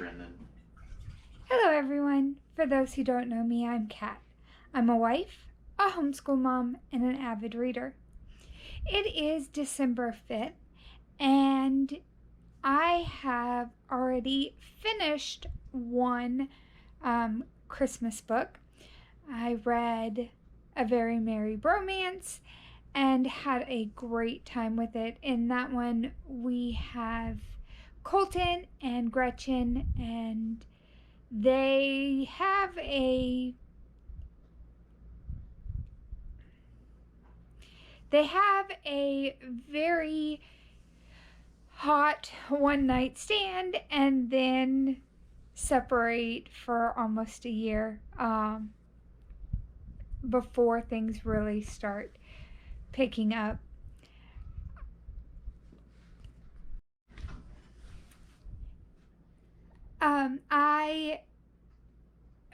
and then Hello everyone. For those who don't know me, I'm Kat. I'm a wife, a homeschool mom, and an avid reader. It is December 5th, and I have already finished one Christmas book. I read A Very Merry Bromance and had a great time with it. In that one, we have Colton and Gretchen, and they have a very hot one night stand and then separate for almost a year before things really start picking up. I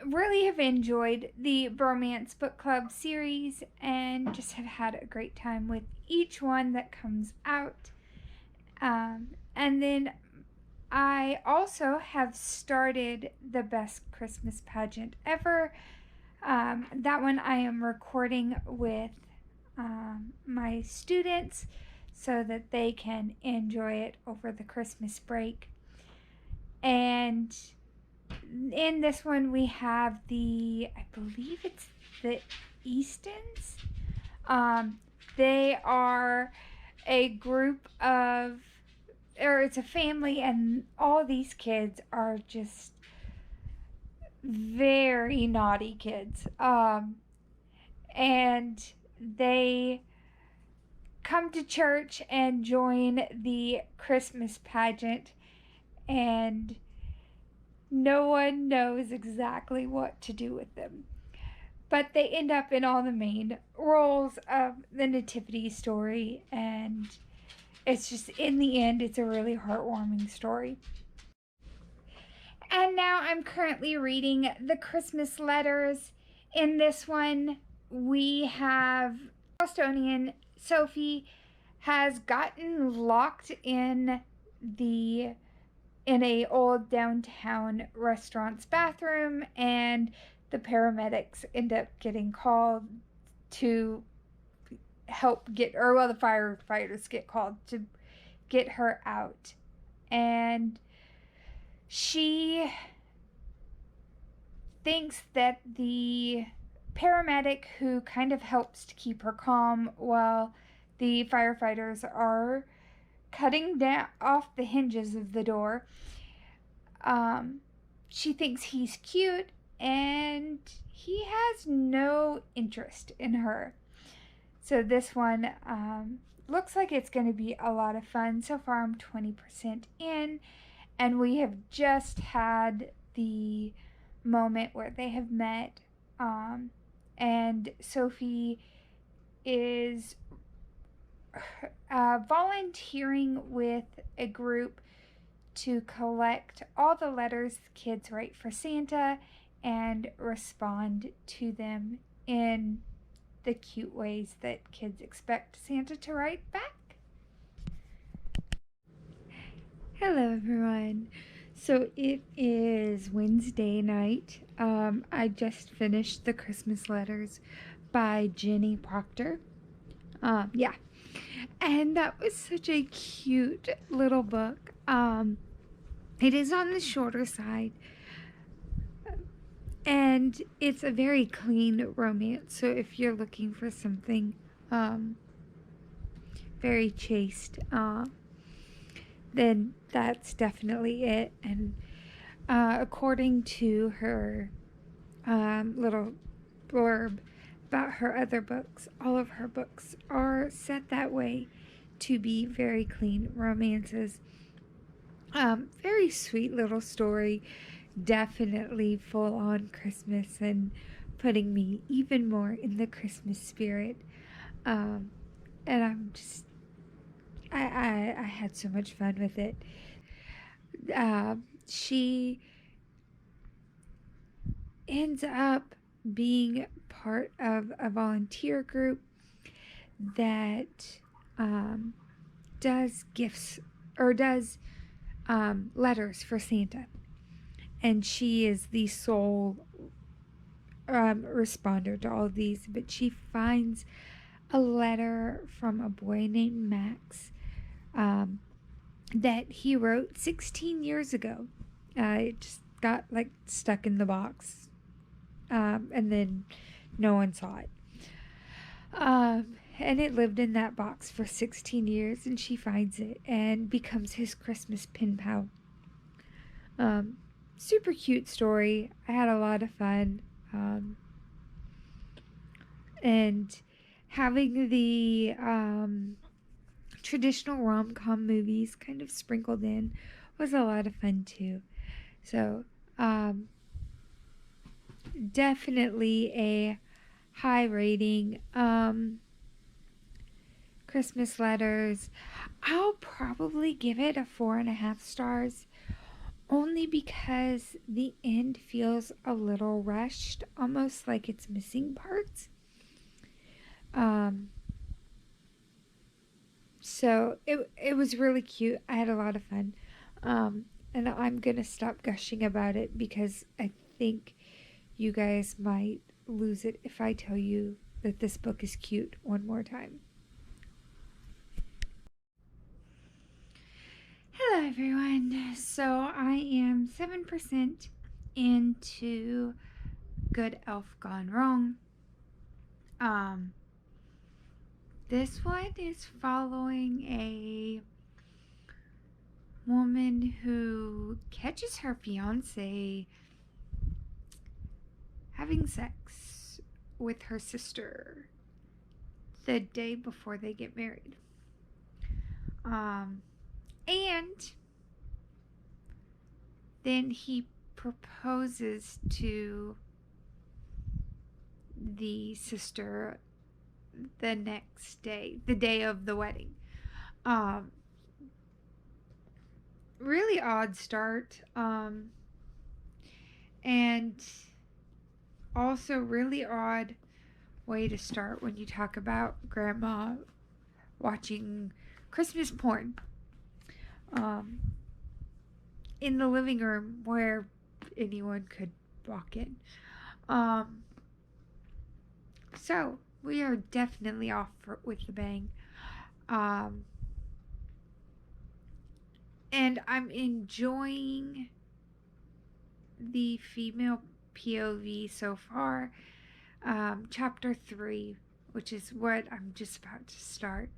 really have enjoyed the Bromance Book Club series and just have had a great time with each one that comes out. And then I also have started The Best Christmas Pageant Ever. That one I am recording with my students so that they can enjoy it over the Christmas break. And in this one we have I believe it's the Eastons. They are a group of, or it's a family, and all these kids are just very naughty kids. And they come to church and join the Christmas pageant, and no one knows exactly what to do with them. But they end up in all the main roles of the nativity story, and it's just, in the end, it's a really heartwarming story. And now I'm currently reading The Christmas Letters. In this one, we have Bostonian Sophie has gotten locked in a old downtown restaurant's bathroom, and the paramedics end up getting called to help get, or well, the firefighters get called to get her out. And she thinks that the paramedic who kind of helps to keep her calm while the firefighters are cutting off the hinges of the door, she thinks he's cute, and he has no interest in her. So this one looks like it's going to be a lot of fun. So far I'm 20% in, and we have just had the moment where they have met, and Sophie is volunteering with a group to collect all the letters kids write for Santa and respond to them in the cute ways that kids expect Santa to write back. Hello everyone. So it is Wednesday night. I just finished The Christmas Letters by Jenny Proctor. Yeah. And that was such a cute little book. It is on the shorter side, and it's a very clean romance. So if you're looking for something very chaste, then that's definitely it. And according to her little blurb about her other books, all of her books are set that way to be very clean romances. Very sweet little story, definitely full on Christmas and putting me even more in the Christmas spirit. And I'm just, I had so much fun with it. She ends up being part of a volunteer group that does gifts, or does letters for Santa. and she is the sole responder to all of these. But she finds a letter from a boy named Max that he wrote 16 years ago. It just got like stuck in the box, and then no one saw it. And it lived in that box for 16 years, and she finds it and becomes his Christmas pen pal. Super cute story. I had a lot of fun. And having the traditional rom-com movies kind of sprinkled in was a lot of fun too. So, definitely a high rating. Christmas Letters, I'll probably give it a 4.5 stars, only because the end feels a little rushed, almost like it's missing parts. So it was really cute. I had a lot of fun. And I'm gonna stop gushing about it because I think you guys might lose it if I tell you that this book is cute one more time. Hello everyone. So I am 7% into Good Elf Gone Wrong. This one is following a woman who catches her fiance having sex with her sister the day before they get married. And then he proposes to the sister the next day, the day of the wedding. Really odd start. And also really odd way to start when you talk about grandma watching Christmas porn in the living room where anyone could walk in. So we are definitely off with the bang. And I'm enjoying the female POV so far. Chapter 3, which is what I'm just about to start,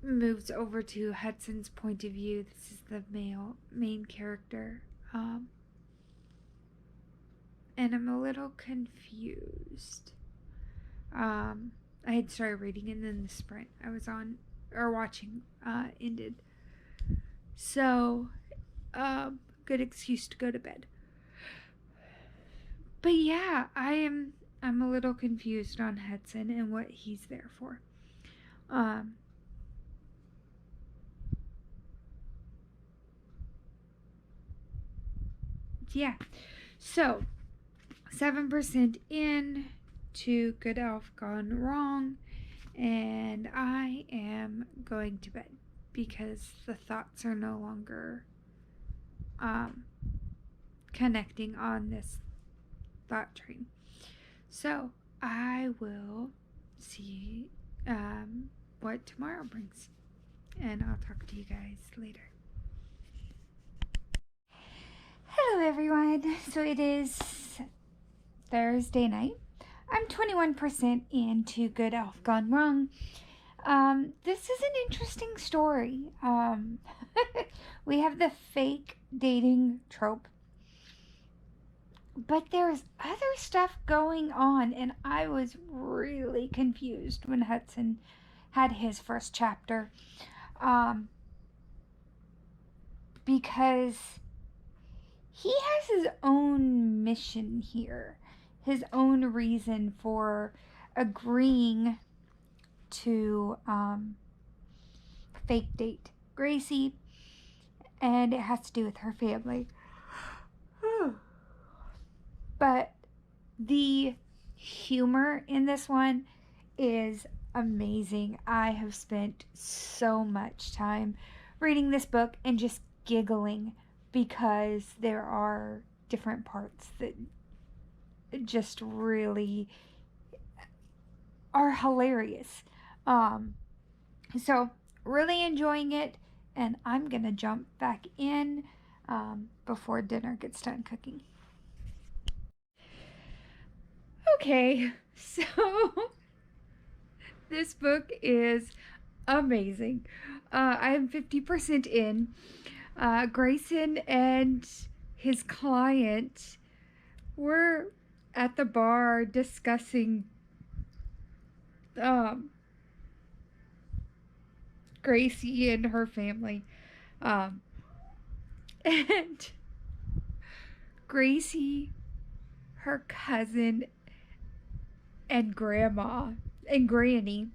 moves over to Hudson's point of view. This is the main character. And I'm a little confused. I had started reading and then the sprint I was on or watching ended. So, good excuse to go to bed. But yeah, I'm a little confused on Hudson and what he's there for. Yeah. So, 7% in to Good Elf Gone Wrong, and I am going to bed because the thoughts are no longer connecting on this thought train. So I will see what tomorrow brings, and I'll talk to you guys later. Hello everyone. So it is Thursday night. I'm 21% into Good Elf Gone Wrong. This is an interesting story. We have the fake dating trope, but there's other stuff going on, and I was really confused when Hudson had his first chapter, because he has his own mission here, his own reason for agreeing to fake date Gracie, and it has to do with her family. But the humor in this one is amazing. I have spent so much time reading this book and just giggling because there are different parts that just really are hilarious. So really enjoying it, and I'm gonna jump back in before dinner gets done cooking. Okay, so this book is amazing. I am 50% in. Grayson and his client were at the bar discussing Gracie and her family. And Gracie, her cousin, and grandma and granny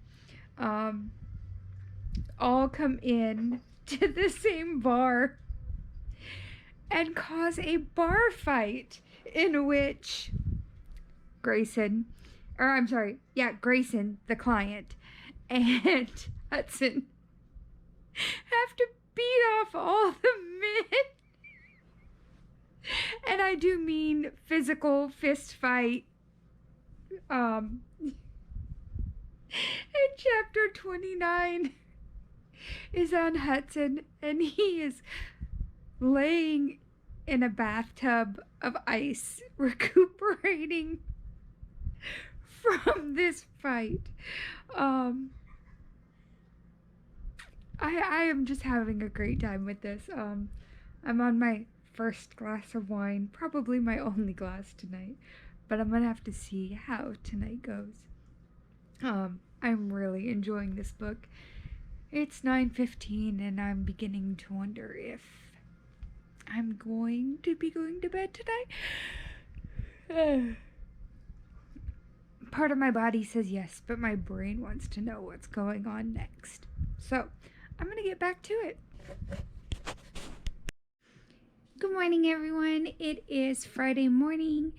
all come in to the same bar and cause a bar fight in which Grayson, the client, and Hudson have to beat off all the men. And I do mean physical fist fight. In chapter 29 is on Hudson, and he is laying in a bathtub of ice, recuperating from this fight. I am just having a great time with this. I'm on my first glass of wine, probably my only glass tonight, but I'm gonna have to see how tonight goes. I'm really enjoying this book. It's 9:15 and I'm beginning to wonder if I'm going to be going to bed tonight. Part of my body says yes, but my brain wants to know what's going on next. So, I'm gonna get back to it. Good morning, everyone. It is Friday morning,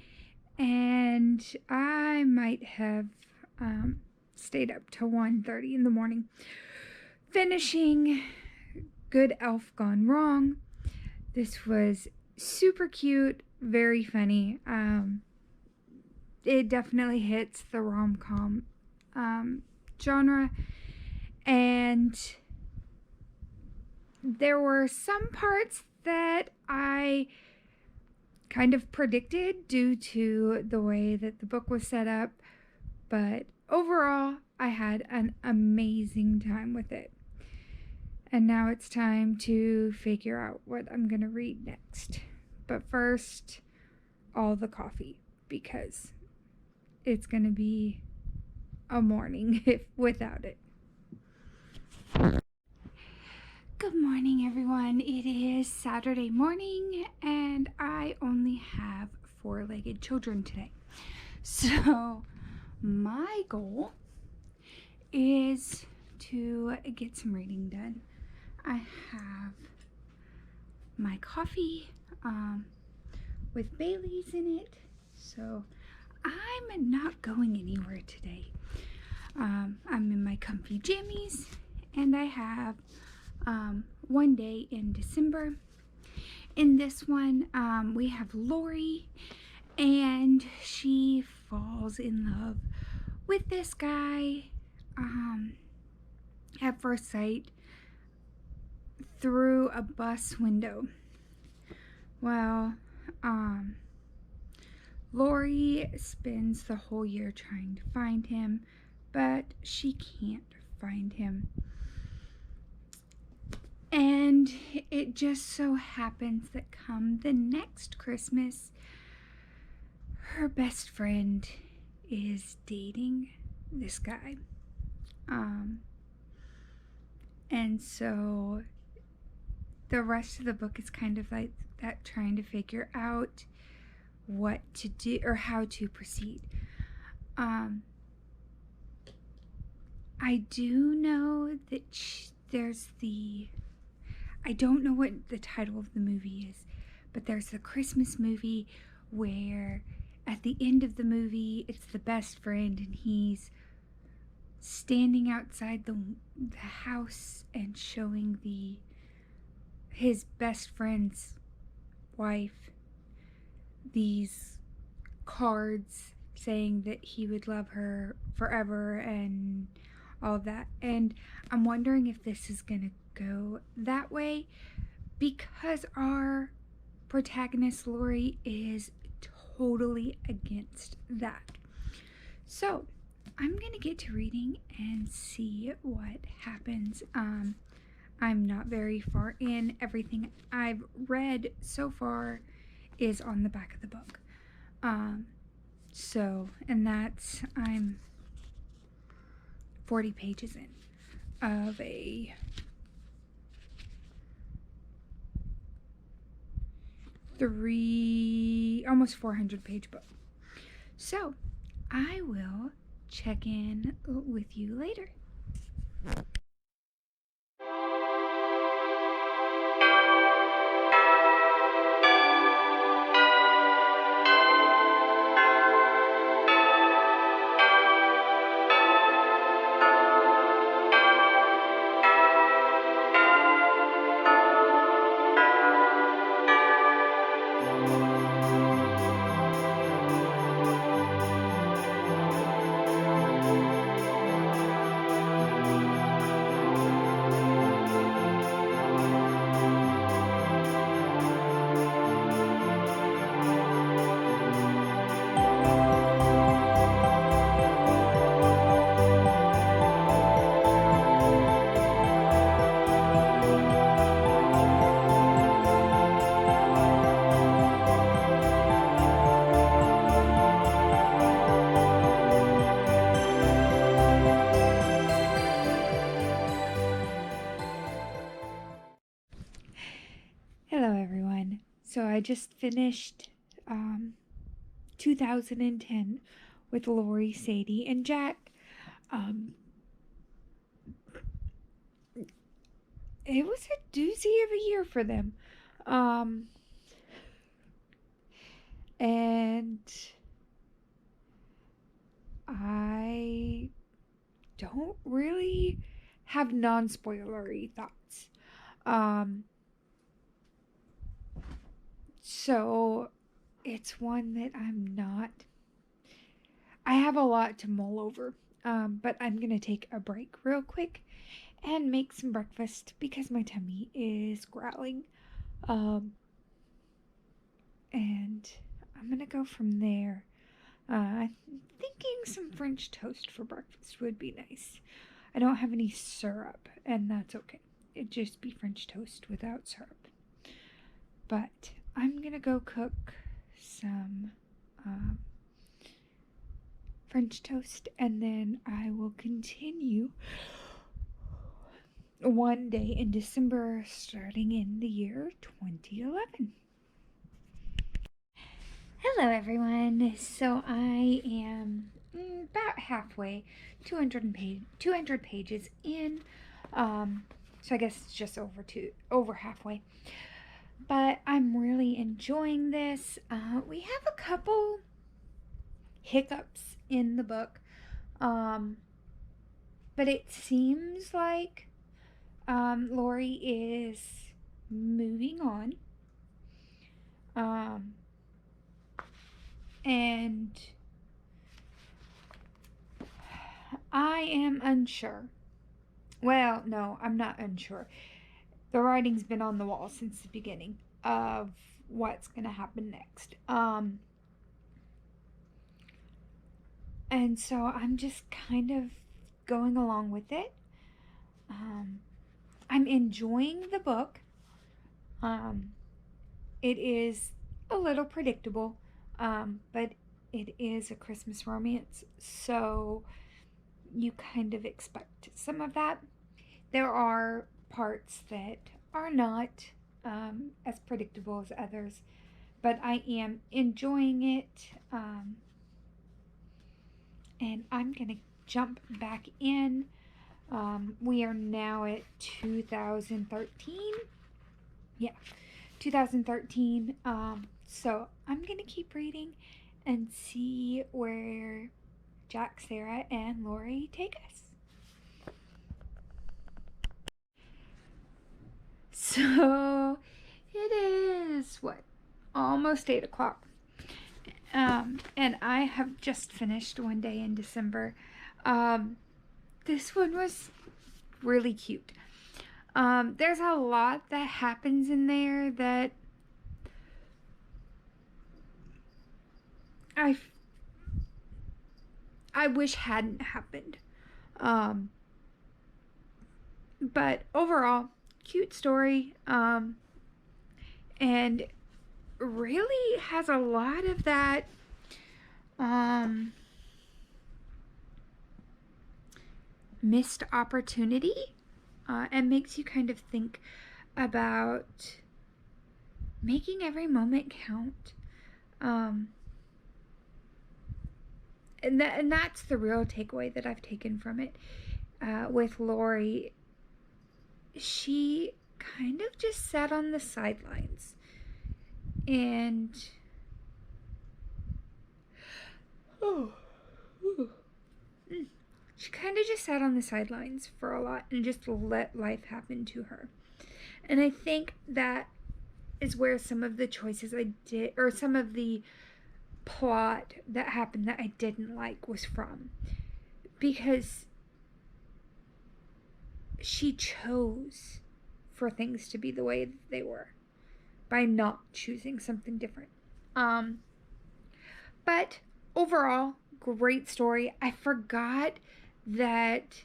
and I might have stayed up till 1:30 in the morning finishing Good Elf Gone Wrong. This was super cute, very funny. It definitely hits the rom-com genre, and there were some parts that I kind of predicted due to the way that the book was set up, but overall I had an amazing time with it. And now it's time to figure out what I'm gonna read next. But first, all the coffee, because it's gonna be a morning without it. Good morning, everyone. It is Saturday morning, and I only have four-legged children today. So my goal is to get some reading done. I have my coffee with Bailey's in it, so I'm not going anywhere today. I'm in my comfy jammies, and I have one day in December. In this one, we have Lori, and she falls in love with this guy at first sight through a bus window. Well, Lori spends the whole year trying to find him, but she can't find him. And it just so happens that come the next Christmas, her best friend is dating this guy. And so the rest of the book is kind of like that, trying to figure out what to do or how to proceed. I do know that I don't know what the title of the movie is, but there's a Christmas movie where at the end of the movie it's the best friend, and he's standing outside the house and showing his best friend's wife these cards saying that he would love her forever and all of that. And I'm wondering if this is gonna go that way, because our protagonist Lori is totally against that. So I'm gonna get to reading and see what happens. I'm not very far in. Everything I've read so far is on the back of the book. And that's, I'm 40 pages in of a almost 400 page book. So I will check in with you later. Hello everyone. So I just finished 2010 with Lori, Sadie, and Jack. It was a doozy of a year for them. And I don't really have non-spoilery thoughts. So it's one that I have a lot to mull over. But I'm gonna take a break real quick and make some breakfast because my tummy is growling. And I'm gonna go from there. I'm thinking some French toast for breakfast would be nice. I don't have any syrup, and that's okay. It'd just be French toast without syrup. But I'm gonna go cook some French toast, and then I will continue one day in December, starting in the year 2011. Hello everyone. So I am about halfway, 200 pages in. So I guess it's just over halfway. But I'm really enjoying this. We have a couple hiccups in the book. But it seems like Lori is moving on. And I am unsure. Well, no, I'm not unsure. The writing's been on the wall since the beginning of what's going to happen next. And so I'm just kind of going along with it. I'm enjoying the book. It is a little predictable, but it is a Christmas romance, so you kind of expect some of that. There are parts that are not as predictable as others, but I am enjoying it, and I'm gonna jump back in. We are now at 2013. Yeah, 2013. So I'm gonna keep reading and see where Jack, Sarah, and Lori take us. So it is what, almost 8 o'clock. And I have just finished One Day in December. This one was really cute. There's a lot that happens in there that I wish hadn't happened. But overall, cute story. And really has a lot of that missed opportunity, and makes you kind of think about making every moment count. And that's the real takeaway that I've taken from it. With Lori, she kind of just sat on the sidelines and she kind of just sat on the sidelines for a lot and just let life happen to her. And I think that is where some of the choices I did, or some of the plot that happened that I didn't like, was from. Because she chose for things to be the way that they were by not choosing something different. But overall, great story. I forgot that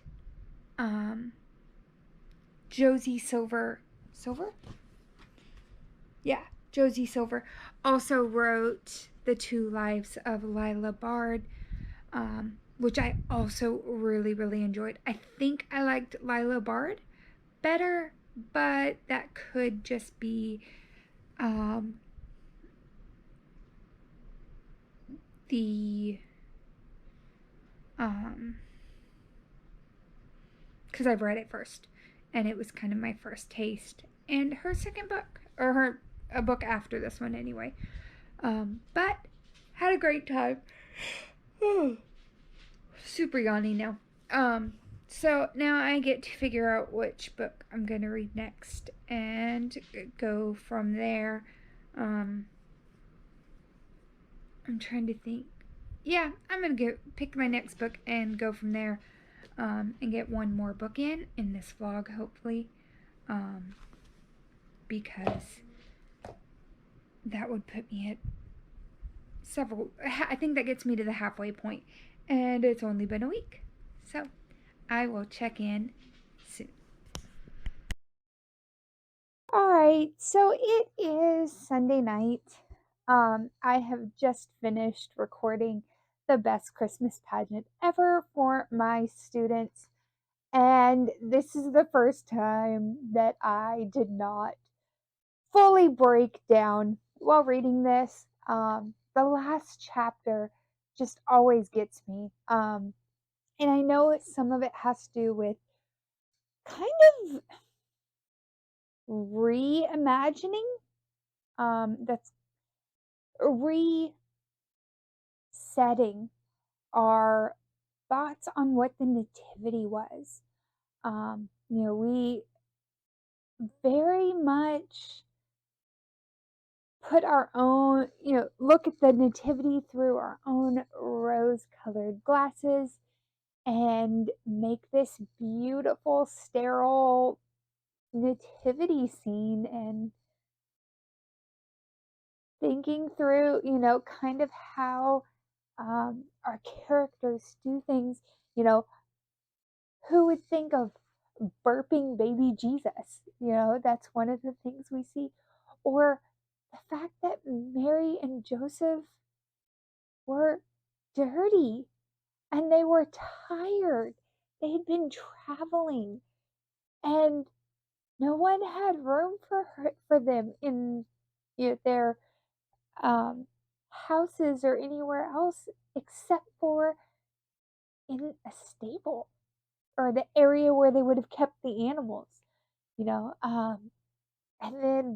Josie Silver? Yeah, Josie Silver also wrote The Two Lives of Lila Bard, which I also really, really enjoyed. I think I liked Lila Bard better, but that could just be because I've read it first, and it was kind of my first taste. And her second book, or a book after this one anyway. But had a great time. Super yawny now. So now I get to figure out which book I'm going to read next and go from there. I'm trying to think. Yeah, I'm going to pick my next book and go from there, and get one more book in this vlog, hopefully, because that would put me at I think that gets me to the halfway point, and it's only been a week. So I will check in soon. Alright, so it is Sunday night. I have just finished recording the best Christmas pageant ever for my students, and this is the first time that I did not fully break down while reading this. The last chapter just always gets me. And I know some of it has to do with kind of reimagining, that's resetting our thoughts on what the nativity was. We very much put our own, look at the nativity through our own rose colored glasses and make this beautiful, sterile nativity scene, and thinking through, kind of how our characters do things. Who would think of burping baby Jesus? That's one of the things we see. Or the fact that Mary and Joseph were dirty and they were tired. They had been traveling, and no one had room for them in their houses or anywhere else except for in a stable, or the area where they would have kept the animals. And then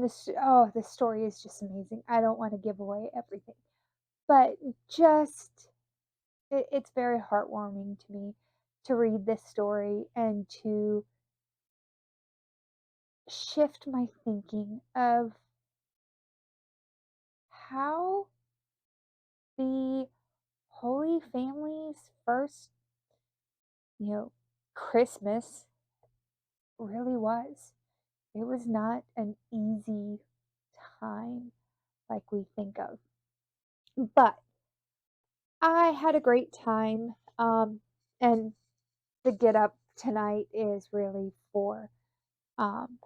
the story is just amazing. I don't want to give away everything, but just it's very heartwarming to me to read this story and to shift my thinking of how the Holy Family's first, you know, Christmas really was. It was not an easy time like we think of. But I had a great time. And the get up tonight is really for um,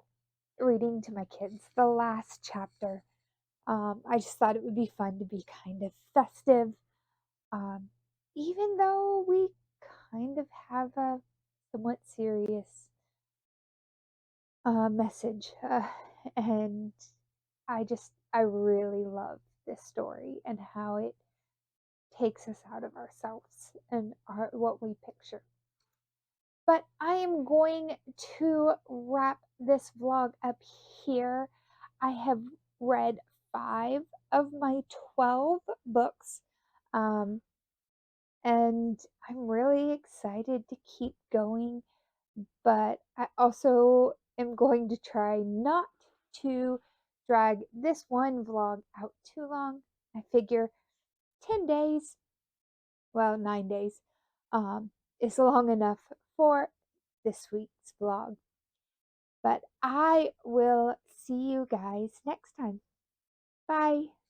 reading to my kids the last chapter. I just thought it would be fun to be kind of festive, um, even though we kind of have a somewhat serious message. And I really love this story and how it takes us out of ourselves and what we picture. But I am going to wrap this vlog up here. I have read 5 of my 12 books. Um, and I'm really excited to keep going. But I also am going to try not to drag this one vlog out too long. I figure 10 days, well, 9 days, is long enough for this week's vlog. But I will see you guys next time. Bye.